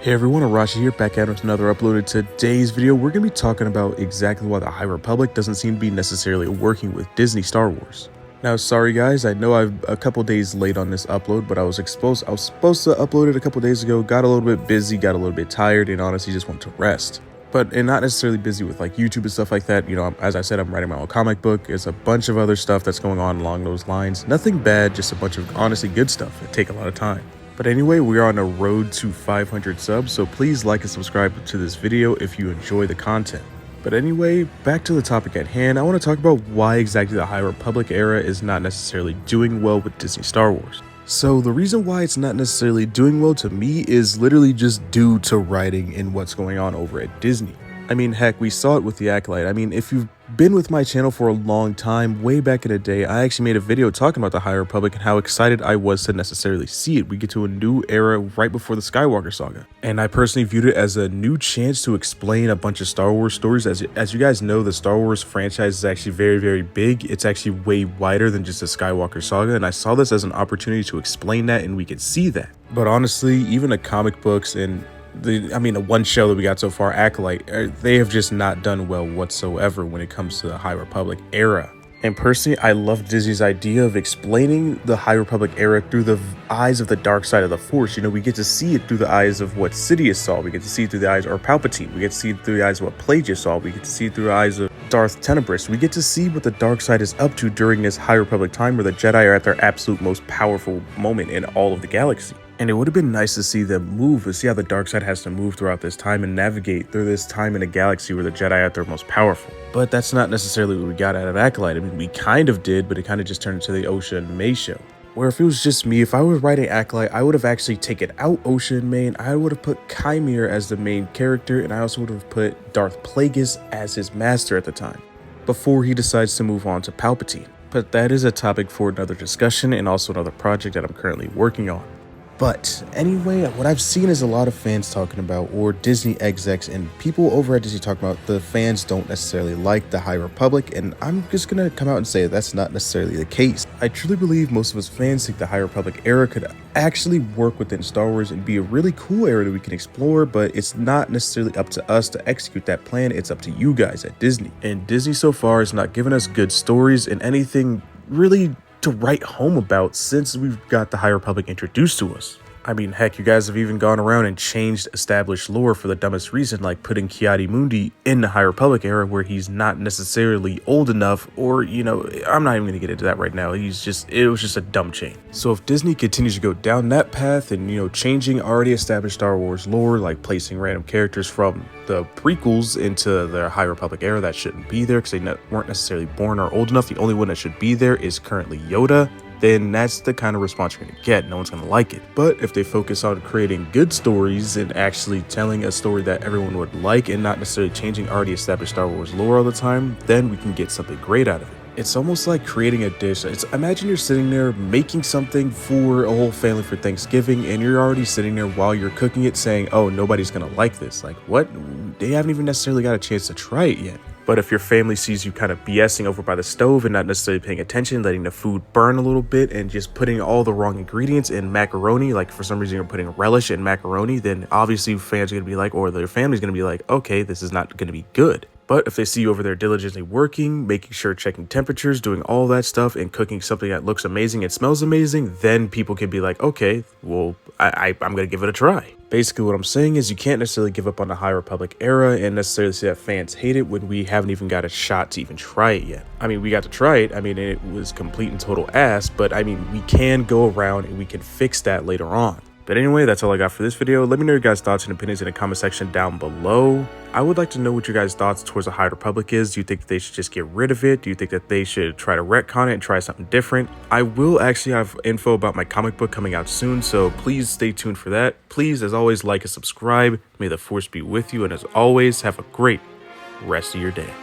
Hey everyone, Arashi here, back at with another upload. In today's video, we're going to be talking about exactly why the High Republic doesn't seem to be necessarily working with Disney Star Wars. Now, sorry guys, I know I'm a couple days late on this upload, but I was supposed to upload it a couple days ago, got a little bit busy, got a little bit tired, and honestly just wanted to rest. And not necessarily busy with like YouTube and stuff like that. You know, as I said, I'm writing my own comic book. There's a bunch of other stuff that's going on along those lines. Nothing bad, just a bunch of honestly good stuff that take a lot of time. But anyway, we're on a road to 500 subs, so please like and subscribe to this video if you enjoy the content. But anyway, back to the topic at hand, I want to talk about why exactly the High Republic era is not necessarily doing well with Disney Star Wars. So the reason why it's not necessarily doing well to me is literally just due to writing and what's going on over at Disney. I mean, heck, we saw it with The Acolyte. I mean, if you've been with my channel for a long time, way back in the day, I actually made a video talking about the High Republic and how excited I was to necessarily see it. We get to a new era right before the Skywalker saga. And I personally viewed it as a new chance to explain a bunch of Star Wars stories. As you guys know, the Star Wars franchise is actually very, very big. It's actually way wider than just the Skywalker saga. And I saw this as an opportunity to explain that, and we could see that. But honestly, even the comic books and the one show that we got so far, Acolyte, they have just not done well whatsoever when it comes to the High Republic era. And personally, I love Disney's idea of explaining the High Republic era through the eyes of the dark side of the Force. You know, we get to see it through the eyes of what Sidious saw. We get to see it through the eyes of Palpatine. We get to see it through the eyes of what Plagueis saw. We get to see it through the eyes of Darth Tenebrous. We get to see what the dark side is up to during this High Republic time where the Jedi are at their absolute most powerful moment in all of the galaxy. And it would have been nice to see them move, to see how the dark side has to move throughout this time and navigate through this time in a galaxy where the Jedi are at their most powerful. But that's not necessarily what we got out of Acolyte. I mean, we kind of did, but it kind of just turned into the Osha and May show. Where if it was just me, if I was writing Acolyte, I would have actually taken out Osha and May, and I would have put Chimera as the main character, and I also would have put Darth Plagueis as his master at the time, before he decides to move on to Palpatine. But that is a topic for another discussion and also another project that I'm currently working on. But anyway, what I've seen is a lot of fans talking about, or Disney execs and people over at Disney talking about, the fans don't necessarily like the High Republic, and I'm just gonna come out and say that's not necessarily the case. I truly believe most of us fans think the High Republic era could actually work within Star Wars and be a really cool era that we can explore, but it's not necessarily up to us to execute that plan. It's up to you guys at Disney. And Disney so far has not given us good stories and anything really to write home about since we've got the High Republic introduced to us. I mean, heck, you guys have even gone around and changed established lore for the dumbest reason, like putting Ki-Adi-Mundi in the High Republic era where he's not necessarily old enough, or, you know, I'm not even going to get into that right now. It was just a dumb change. So if Disney continues to go down that path and, you know, changing already established Star Wars lore, like placing random characters from the prequels into the High Republic era that shouldn't be there because they weren't necessarily born or old enough, the only one that should be there is currently Yoda, then that's the kind of response you're going to get. No one's going to like it. But if they focus on creating good stories and actually telling a story that everyone would like and not necessarily changing already established Star Wars lore all the time, then we can get something great out of it. It's almost like creating a dish. Imagine you're sitting there making something for a whole family for Thanksgiving, and you're already sitting there while you're cooking it saying, oh, nobody's going to like this. Like, what? They haven't even necessarily got a chance to try it yet. But if your family sees you kind of BSing over by the stove and not necessarily paying attention, letting the food burn a little bit and just putting all the wrong ingredients in macaroni, like for some reason you're putting relish in macaroni, then obviously fans are going to be like, or their family's going to be like, okay, this is not going to be good. But if they see you over there diligently working, making sure, checking temperatures, doing all that stuff and cooking something that looks amazing and smells amazing, then people can be like, okay, well, I'm going to give it a try. Basically, what I'm saying is you can't necessarily give up on the High Republic era and necessarily say that fans hate it when we haven't even got a shot to even try it yet. I mean, we got to try it. I mean, it was complete and total ass, but I mean, we can go around and we can fix that later on. But anyway, that's all I got for this video. Let me know your guys' thoughts and opinions in the comment section down below. I would like to know what your guys' thoughts towards the High Republic is. Do you think that they should just get rid of it? Do you think that they should try to retcon it and try something different? I will actually have info about my comic book coming out soon, so please stay tuned for that. Please, as always, like and subscribe. May the Force be with you, and as always, have a great rest of your day.